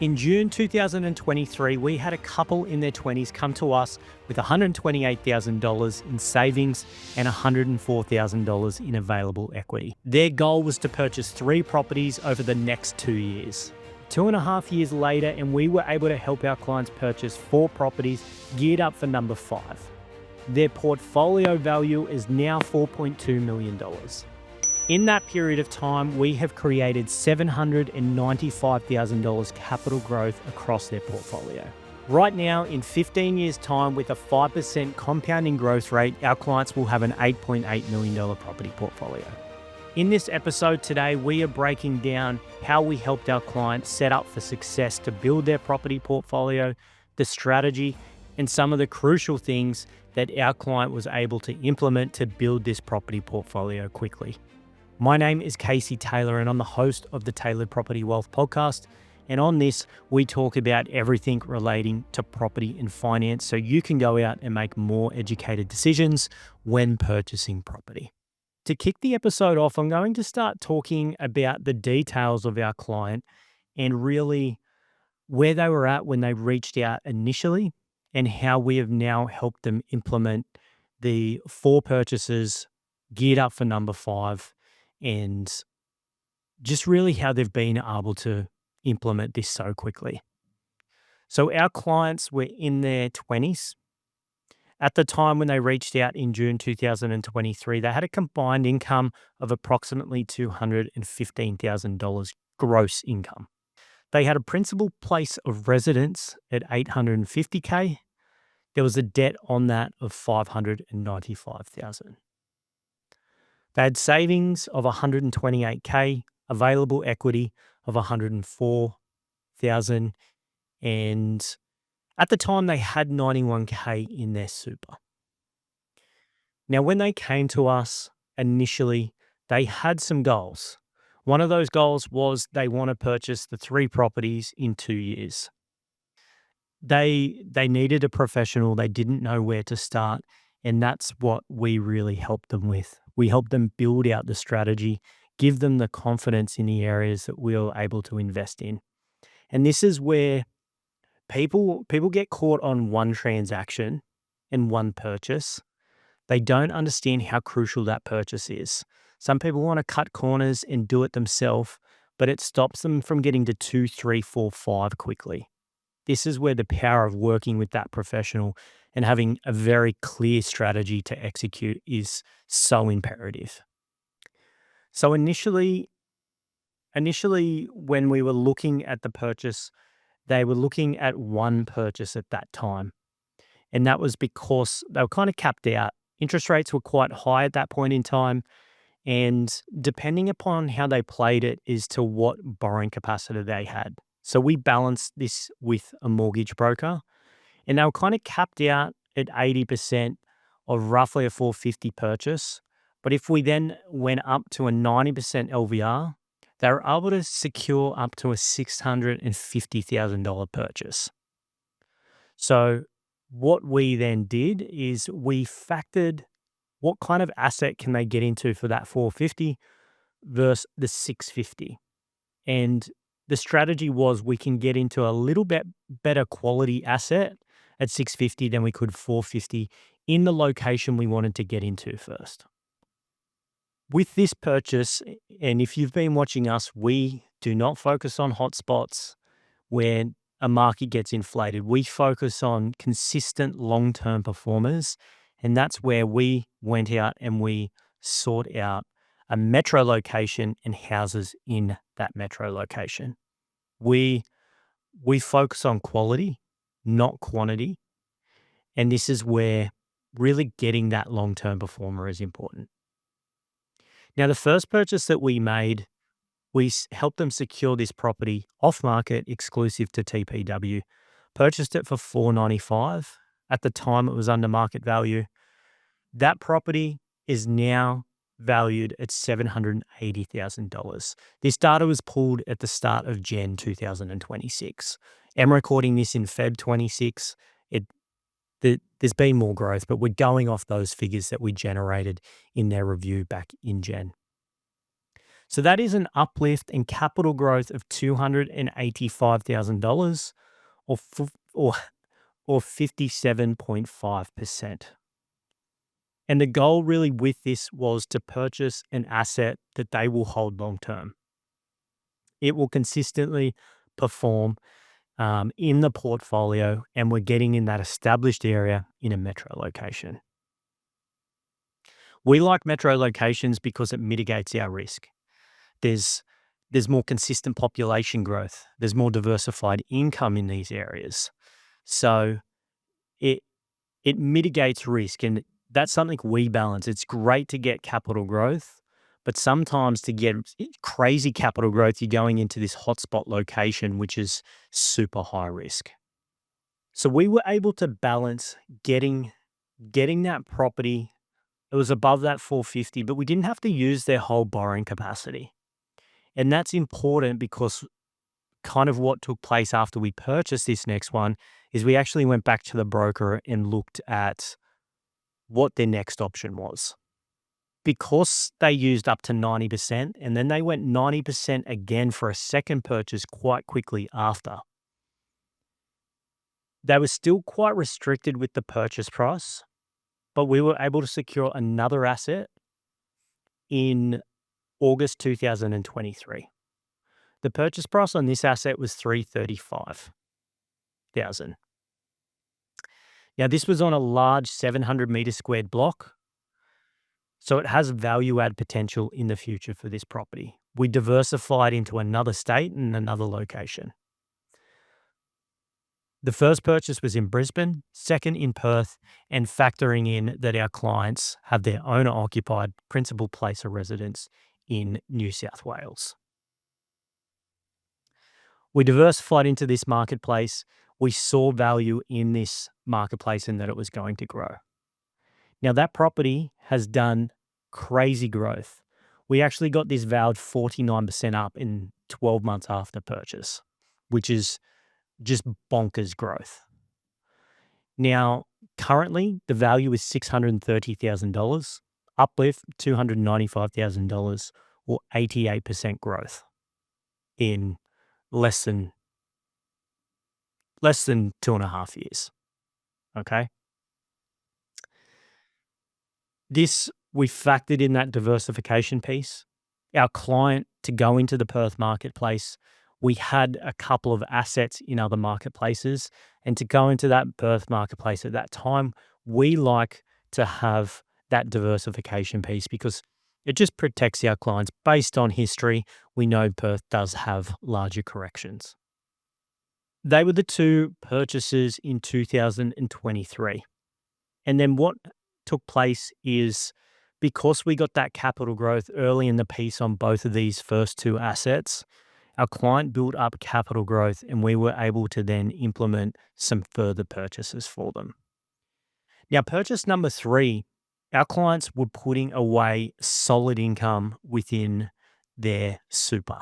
In June 2023, we had a couple in their 20s come to us with $128,000 in savings and $104,000 in available equity. Their goal was to purchase 3 properties over the next 2 years. 2.5 years later, and we were able to help our clients purchase 4 properties geared up for number 5. Their portfolio value is now $4.2 million. In that period of time, we have created $795,000 capital growth across their portfolio. Right now, in 15 years' time, with a 5% compounding growth rate, our clients will have an $8.8 million property portfolio. In this episode today, we are breaking down how we helped our clients set up for success to build their property portfolio, the strategy, and some of the crucial things that our client was able to implement to build this property portfolio quickly. My name is Casey Taylor, and I'm the host of the Tailored Property Wealth Podcast. And on this, we talk about everything relating to property and finance so you can go out and make more educated decisions when purchasing property. To kick the episode off, I'm going to start talking about the details of our client and really where they were at when they reached out initially and how we have now helped them implement the 4 purchases geared up for number 5. And just really how they've been able to implement this so quickly. So our clients were in their 20s. At the time when they reached out in June 2023, they had a combined income of approximately $215,000 gross income. They had a principal place of residence at $850K. There was a debt on that of $595,000. They had savings of $128K, available equity of $104,000, and at the time they had $91K in their super. Now, when they came to us initially, they had some goals. One of those goals was they want to purchase the 3 properties in 2 years. They needed a professional. They didn't know where to start, and that's what we really helped them with. We helped them build out the strategy, give them the confidence in the areas that we were able to invest in. And this is where people get caught on one transaction and one purchase. They don't understand how crucial that purchase is. Some people want to cut corners and do it themselves, but it stops them from getting to 2, 3, 4, 5 quickly. This is where the power of working with that professional and having a very clear strategy to execute is so imperative. So initially, when we were looking at the purchase, they were looking at one purchase at that time. And that was because they were kind of capped out. Interest rates were quite high at that point in time. And depending upon how they played it is to what borrowing capacity they had. So we balanced this with a mortgage broker, and they were kind of capped out at 80% of roughly a 450 purchase. But if we then went up to a 90% LVR, they were able to secure up to a $650,000 purchase. So what we then did is we factored what kind of asset can they get into for that 450 versus the 650. And the strategy was we can get into a little bit better quality asset at 650 than we could 450 in the location we wanted to get into first. With this purchase, and if you've been watching us, we do not focus on hotspots where a market gets inflated. We focus on consistent long-term performers, and that's where we went out and we sought out a metro location and houses in that metro location. We focus on quality, not quantity. And this is where really getting that long-term performer is important. Now, the first purchase that we made, we helped them secure this property off-market, exclusive to TPW, purchased it for $495. At the time, it was under market value. That property is now valued at $780,000. This data was pulled at the start of Jan 2026. I'm recording this in Feb 26. There's been more growth, but we're going off those figures that we generated in their review back in Jan. So that is an uplift in capital growth of $285,000 or, or 57.5%. And the goal really with this was to purchase an asset that they will hold long term. It will consistently perform in the portfolio, and we're getting in that established area in a metro location. We like metro locations because it mitigates our risk. There's there's more consistent population growth. There's more diversified income in these areas. So it it mitigates risk, and that's something we balance. It's great to get capital growth, but sometimes to get crazy capital growth, you're going into this hotspot location, which is super high risk. So we were able to balance getting that property. It was above that 450, but we didn't have to use their whole borrowing capacity. And that's important because kind of what took place after we purchased this next one is we actually went back to the broker and looked at what their next option was. Because they used up to 90% and then they went 90% again for a second purchase quite quickly after. They were still quite restricted with the purchase price, but we were able to secure another asset in August 2023. The purchase price on this asset was $335,000. Now, this was on a large 700-meter squared block, so it has value add potential in the future for this property. We diversified into another state and another location. The first purchase was in Brisbane, second in Perth, and factoring in that our clients have their owner-occupied principal place of residence in New South Wales. We diversified into this marketplace. We saw value in this marketplace and that it was going to grow. Now, that property has done crazy growth. We actually got this valued 49% up in 12 months after purchase, which is just bonkers growth. Now, currently, the value is $630,000, uplift $295,000, or 88% growth in less than 2.5 years. Okay. This, we factored in that diversification piece. Our client, to go into the Perth marketplace, we had a couple of assets in other marketplaces. And to go into that Perth marketplace at that time, we like to have that diversification piece because it just protects our clients. Based on history, we know Perth does have larger corrections. They were the two purchases in 2023. And then what took place is because we got that capital growth early in the piece on both of these first two assets, our client built up capital growth and we were able to then implement some further purchases for them. Now, purchase number 3, our clients were putting away solid income within their super.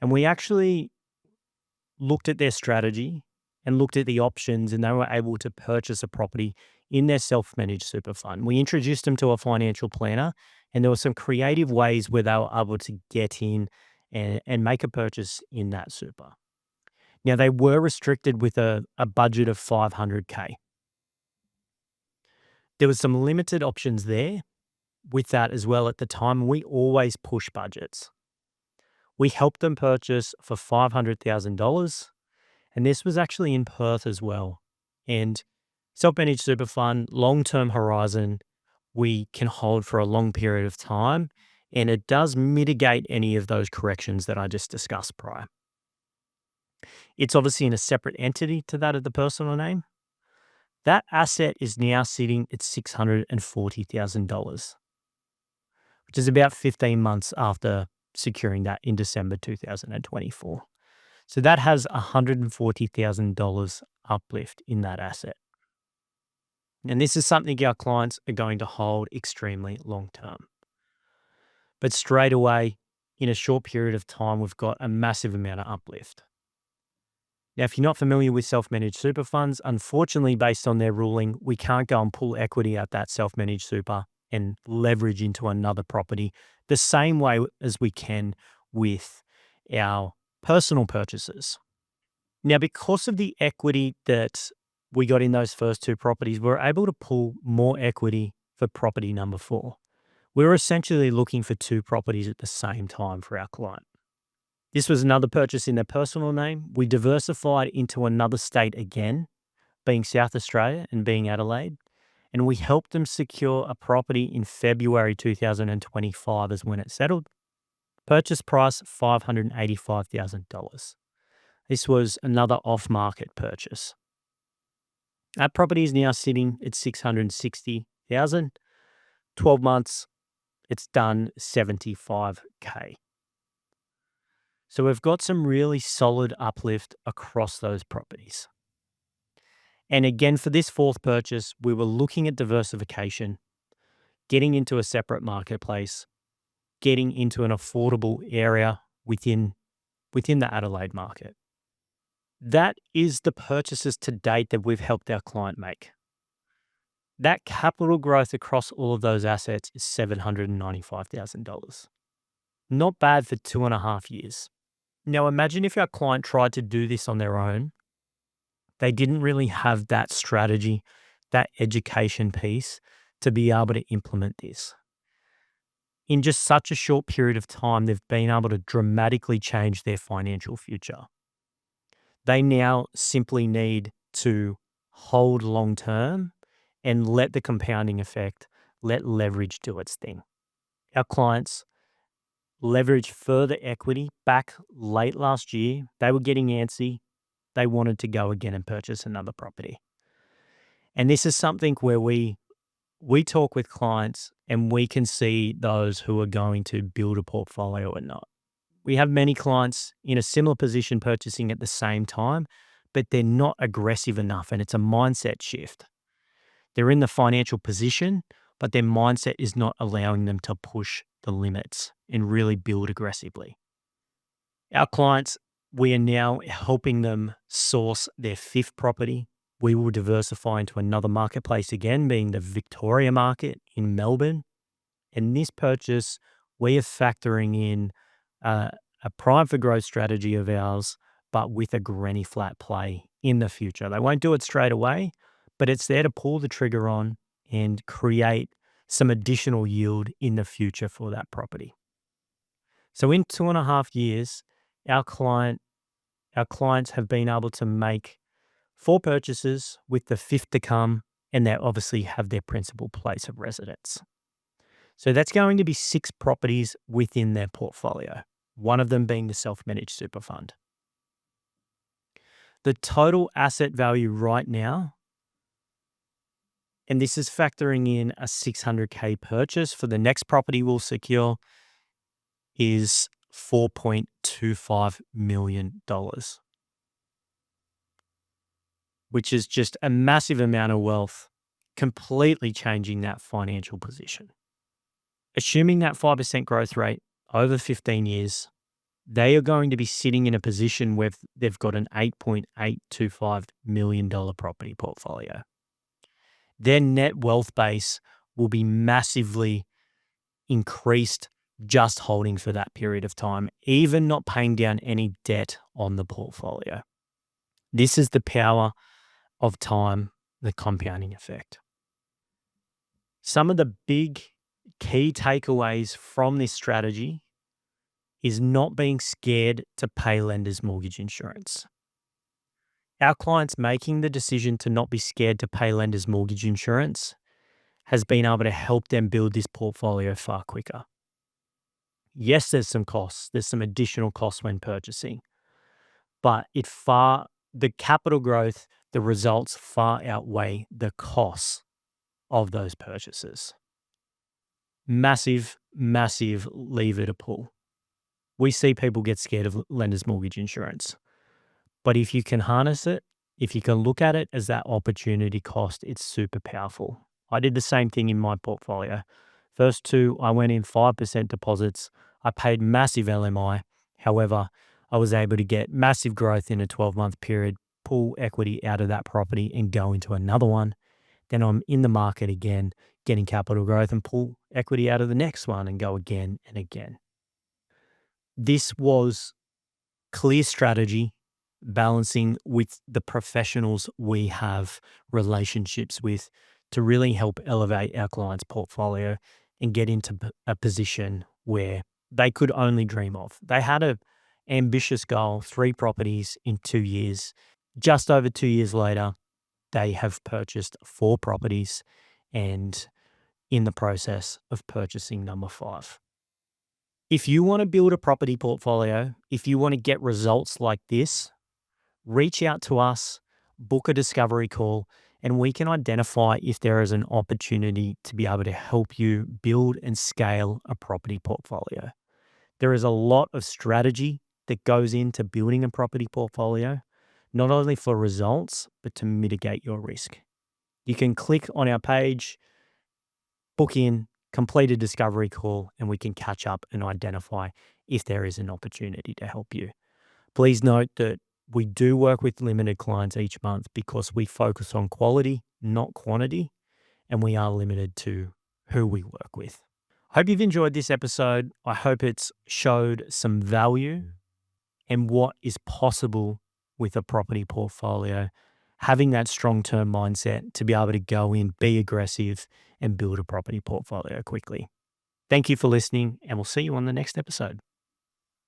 And we actually looked at their strategy and looked at the options, and they were able to purchase a property in their self-managed super fund. We introduced them to a financial planner, and there were some creative ways where they were able to get in and make a purchase in that super. Now, they were restricted with a budget of $500K. There was some limited options there with that as well. At the time, we always push budgets. We helped them purchase for $500,000, and this was actually in Perth as well. And self-managed super fund, long-term horizon, we can hold for a long period of time, and it does mitigate any of those corrections that I just discussed prior. It's obviously in a separate entity to that of the personal name. That asset is now sitting at $640,000, which is about 15 months after securing that in December 2024. So that has $140,000 uplift in that asset. And this is something our clients are going to hold extremely long term. But straight away, in a short period of time, we've got a massive amount of uplift. Now, if you're not familiar with self-managed super funds, unfortunately, based on their ruling, we can't go and pull equity out that self-managed super and leverage into another property the same way as we can with our personal purchases. Now, because of the equity that we got in those first two properties, we're able to pull more equity for property number 4. We were essentially looking for 2 properties at the same time for our client. This was another purchase in their personal name. We diversified into another state again, being South Australia and being Adelaide, and we helped them secure a property in February 2025 is when it settled. Purchase price $585,000. This was another off-market purchase. That property is now sitting at $660,000. 12 months, it's done $75K. So we've got some really solid uplift across those properties. And again, for this fourth purchase, we were looking at diversification, getting into a separate marketplace, getting into an affordable area within the Adelaide market. That is the purchases to date that we've helped our client make. That capital growth across all of those assets is $795,000. Not bad for 2.5 years. Now imagine if our client tried to do this on their own. They didn't really have that strategy, that education piece to be able to implement this. In just such a short period of time, they've been able to dramatically change their financial future. They now simply need to hold long term and let the compounding effect, let leverage do its thing. Our clients leveraged further equity back late last year. They were getting antsy. They wanted to go again and purchase another property. And this is something where we talk with clients and we can see those who are going to build a portfolio or not. We have many clients in a similar position purchasing at the same time, but they're not aggressive enough, and it's a mindset shift. They're in the financial position, but their mindset is not allowing them to push the limits and really build aggressively. Our clients, we are now helping them source their 5th property. We will diversify into another marketplace again, being the Victoria market in Melbourne. And this purchase, we are factoring in a prime for growth strategy of ours, but with a granny flat play in the future. They won't do it straight away, but it's there to pull the trigger on and create some additional yield in the future for that property. So in 2.5 years, our clients have been able to make 4 purchases with the 5th to come, and they obviously have their principal place of residence. So that's going to be 6 properties within their portfolio, one of them being the self-managed super fund. The total asset value right now, and this is factoring in a $600K purchase for the next property we'll secure, is $4.25 million, which is just a massive amount of wealth, completely changing that financial position. Assuming that 5% growth rate over 15 years, they are going to be sitting in a position where they've got an $8.825 million property portfolio. Their net wealth base will be massively increased just holding for that period of time, even not paying down any debt on the portfolio. This is the power of time, the compounding effect. Some of the big key takeaways from this strategy is not being scared to pay lenders' mortgage insurance. Our clients making the decision to not be scared to pay lenders' mortgage insurance has been able to help them build this portfolio far quicker. Yes, there's some costs. There's some additional costs when purchasing, but the capital growth, the results far outweigh the costs of those purchases. Massive, massive lever to pull. We see people get scared of lenders' mortgage insurance. But if you can harness it, if you can look at it as that opportunity cost, it's super powerful. I did the same thing in my portfolio. First 2, I went in 5% deposits. I paid massive LMI. However, I was able to get massive growth in a 12-month period, pull equity out of that property and go into another one. then I'm in the market again, getting capital growth and pull equity out of the next one and go again and again. This was clear strategy, balancing with the professionals we have relationships with to really help elevate our clients' portfolio and get into a position where they could only dream of. They had a ambitious goal, 3 properties in 2 years. Just over 2 years later, they have purchased 4 properties and in the process of purchasing number 5. If you want to build a property portfolio, if you want to get results like this, reach out to us, book a discovery call, and we can identify if there is an opportunity to be able to help you build and scale a property portfolio. There is a lot of strategy that goes into building a property portfolio, not only for results, but to mitigate your risk. You can click on our page, book in, complete a discovery call, and we can catch up and identify if there is an opportunity to help you. Please note that we do work with limited clients each month because we focus on quality, not quantity, and we are limited to who we work with. Hope you've enjoyed this episode. I hope it's showed some value and what is possible with a property portfolio, having that strong term mindset to be able to go in, be aggressive, and build a property portfolio quickly. Thank you for listening, and we'll see you on the next episode.